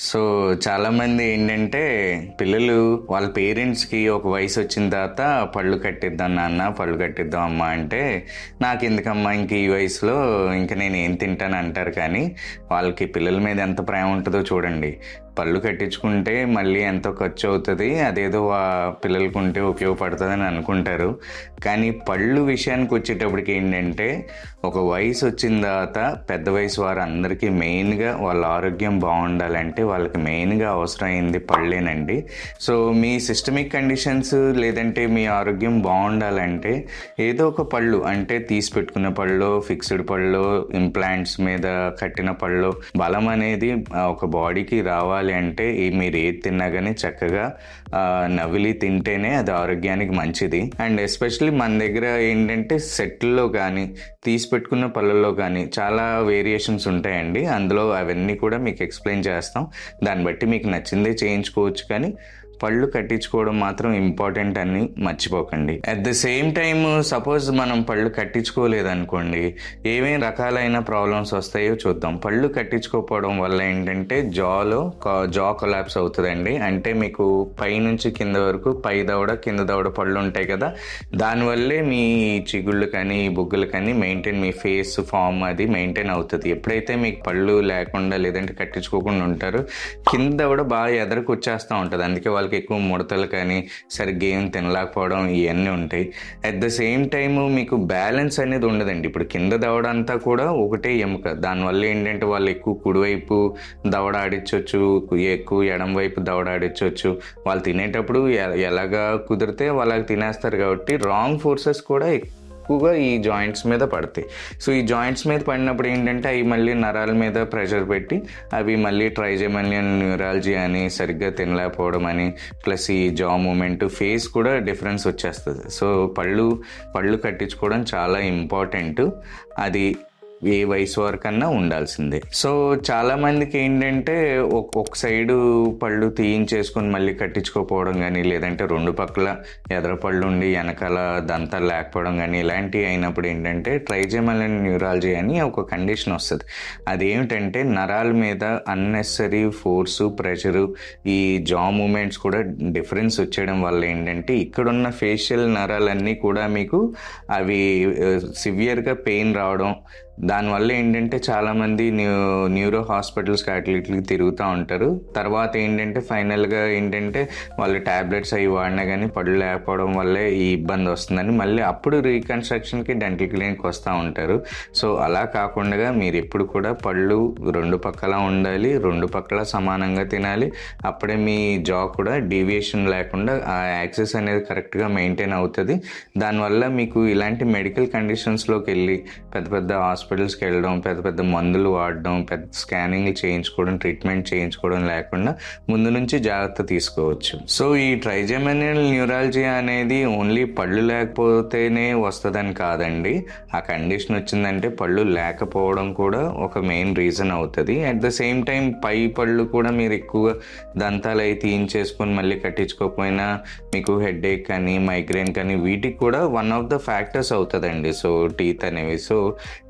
So చాలామంది ఏంటంటే పిల్లలు వాళ్ళ పేరెంట్స్కి ఒక వయసు వచ్చిన తర్వాత పళ్ళు కట్టిద్దాం నాన్న, పళ్ళు కట్టిద్దాం అమ్మ అంటే నాకు ఎందుకమ్మా ఇంక ఈ వయసులో ఇంక నేను ఏం తింటాను అంటారు. కానీ వాళ్ళకి పిల్లల మీద ఎంత ప్రేమ ఉంటుందో చూడండి. పళ్ళు కట్టించుకుంటే మళ్ళీ ఎంతో ఖర్చు అవుతుంది, అదేదో పిల్లలకు ఉంటే ఉపయోగపడుతుందని అనుకుంటారు. కానీ పళ్ళు విషయానికి వచ్చేటప్పటికి ఏంటంటే ఒక వయసు వచ్చిన తర్వాత పెద్ద వయసు వారు అందరికీ మెయిన్గా వాళ్ళ ఆరోగ్యం బాగుండాలంటే వాళ్ళకి మెయిన్గా అవసరమైంది పళ్ళేనండి. సో మీ సిస్టమిక్ కండిషన్స్ లేదంటే మీ ఆరోగ్యం బాగుండాలంటే ఏదో ఒక పళ్ళు అంటే తీసి పెట్టుకున్న పళ్ళు, ఫిక్స్డ్ పళ్ళు, ఇంప్లాంట్స్ మీద కట్టిన పళ్ళు, బలం అనేది ఒక బాడీకి రావాలి అంటే మీరు ఏది తిన్నా కానీ చక్కగా నవిలి తింటేనే అది ఆరోగ్యానికి మంచిది. అండ్ ఎస్పెషల్లీ మన దగ్గర ఏంటంటే సెట్లో కానీ తీసి పెట్టుకున్న పళ్ళల్లో కానీ చాలా వేరియేషన్స్ ఉంటాయండి. అందులో అవన్నీ కూడా మీకు ఎక్స్ప్లెయిన్ చేస్తాం. దాన్ని బట్టి మీకు నచ్చిందే చేయించుకోవచ్చు, కానీ పళ్ళు కట్టించుకోవడం మాత్రం ఇంపార్టెంట్ అని మర్చిపోకండి. At the same time suppose మనం పళ్ళు కట్టించుకోలేదనుకోండి, ఏమేం రకాలైన ప్రాబ్లమ్స్ వస్తాయో చూద్దాం. పళ్ళు కట్టించుకోకపోవడం వల్ల ఏంటంటే జా కొలాప్స్ అవుతుందండి. అంటే మీకు పై నుంచి కింద వరకు పై దవడ కింద దవడ పళ్ళు ఉంటాయి కదా, దానివల్లే మీ చిగుళ్ళు కానీ బుగ్గులు కానీ మీ ఫేస్ ఫామ్ అది మెయింటైన్ అవుతుంది. ఎప్పుడైతే మీకు పళ్ళు లేకుండా లేదంటే కట్టించుకోకుండా ఉంటారో కింద దవడ బాగా ఎదరకు వచ్చేస్తూ ఉంటుంది. అందుకే వాళ్ళకి ఎక్కువ ముడతలు కానీ సరిగ్గా ఏం తినలేకపోవడం ఇవన్నీ ఉంటాయి. అట్ ద సేమ్ టైమ్ మీకు బ్యాలెన్స్ అనేది ఉండదండి. ఇప్పుడు కింద దవడ అంతా కూడా ఒకటే ఎముక, దానివల్ల ఏంటంటే వాళ్ళు ఎక్కువ కుడివైపు దవడ ఆడించవచ్చు, ఎక్కువ ఎడం వైపు దవడ ఆడించవచ్చు. వాళ్ళు తినేటప్పుడు ఎలాగా కుదిరితే వాళ్ళకి తినేస్తారు కాబట్టి రాంగ్ ఫోర్సెస్ కూడా ఎక్కువగా ఈ జాయింట్స్ మీద పడతాయి. సో ఈ జాయింట్స్ మీద పడినప్పుడు ఏంటంటే అవి మళ్ళీ నరాల మీద ప్రెషర్ పెట్టి అవి మళ్ళీ ట్రైజెమినల్ న్యూరాలజీ అని, సరిగ్గా తినలేకపోవడం అని, ప్లస్ ఈ జా మూమెంట్, ఫేస్ కూడా డిఫరెన్స్ వచ్చేస్తుంది. సో పళ్ళు కట్టించుకోవడం చాలా ఇంపార్టెంట్. అది ఏ వయసు వరకన్నా ఉండాల్సిందే. సో చాలా మందికి ఏంటంటే ఒక సైడు పళ్ళు తీయించేసుకొని మళ్ళీ కట్టించుకోకపోవడం కానీ, లేదంటే రెండు పక్కల ఎదర పళ్ళు ఉండి వెనకాల దంతాలు లేకపోవడం కానీ, ఇలాంటివి అయినప్పుడు ఏంటంటే ట్రైజెమినల్ న్యూరాలజీ అని ఒక కండిషన్ వస్తుంది. అదేమిటంటే నరాల మీద అన్నెసరీ ఫోర్సు, ప్రెషరు, ఈ జా మూమెంట్స్ కూడా డిఫరెన్స్ వచ్చేయడం వల్ల ఏంటంటే ఇక్కడున్న ఫేషియల్ నరాలన్నీ కూడా మీకు అవి సివియర్గా పెయిన్ రావడం, దానివల్ల ఏంటంటే చాలామంది న్యూరో హాస్పిటల్స్కి వాటికి తిరుగుతూ ఉంటారు. తర్వాత ఏంటంటే ఫైనల్గా ఏంటంటే వాళ్ళు ట్యాబ్లెట్స్ అవి వాడినా కానీ పళ్ళు లేకపోవడం వల్లే ఈ ఇబ్బంది వస్తుందని మళ్ళీ అప్పుడు రీకన్స్ట్రక్షన్కి డెంటల్ క్లినిక్కి వస్తూ ఉంటారు. సో అలా కాకుండా మీరు ఎప్పుడు కూడా పళ్ళు రెండు పక్కల ఉండాలి, రెండు పక్కల సమానంగా తినాలి. అప్పుడే మీ జా కూడా డీవియేషన్ లేకుండా ఆ యాక్సెస్ అనేది కరెక్ట్గా మెయింటైన్ అవుతుంది. దానివల్ల మీకు ఇలాంటి మెడికల్ కండిషన్స్లోకి వెళ్ళి పెద్ద పెద్ద హాస్పిటల్స్కి వెళ్ళడం, పెద్ద పెద్ద మందులు వాడడం, పెద్ద స్కానింగ్లు చేయించుకోవడం, ట్రీట్మెంట్ చేయించుకోవడం లేకుండా ముందు నుంచి జాగ్రత్త తీసుకోవచ్చు. సో ఈ ట్రైజెమినల్ న్యూరాలజీ అనేది ఓన్లీ పళ్ళు లేకపోతేనే వస్తుందని కాదండి. ఆ కండిషన్ వచ్చిందంటే పళ్ళు లేకపోవడం కూడా ఒక మెయిన్ రీజన్ అవుతుంది. అట్ ద సేమ్ టైం పై పళ్ళు కూడా మీరు ఎక్కువ దంతాలు అవి తీయించేసుకొని మళ్ళీ కట్టించుకోకపోయినా మీకు హెడేక్ కానీ మైగ్రేన్ కానీ వీటికి కూడా వన్ ఆఫ్ ద ఫ్యాక్టర్స్ అవుతుందండి. సో టీత్ అనేవి. సో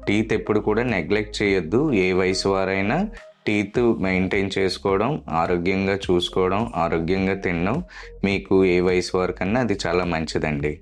టీత్ ఎప్పుడు కూడా నెగ్లెక్ట్ చేయొద్దు. ఏ వయసు వారైనా టీత్ మెయింటైన్ చేసుకోవడం, ఆరోగ్యంగా చూసుకోవడం, ఆరోగ్యంగా తినడం మీకు ఏ వయసు వరకన్నా అది చాలా మంచిదండి.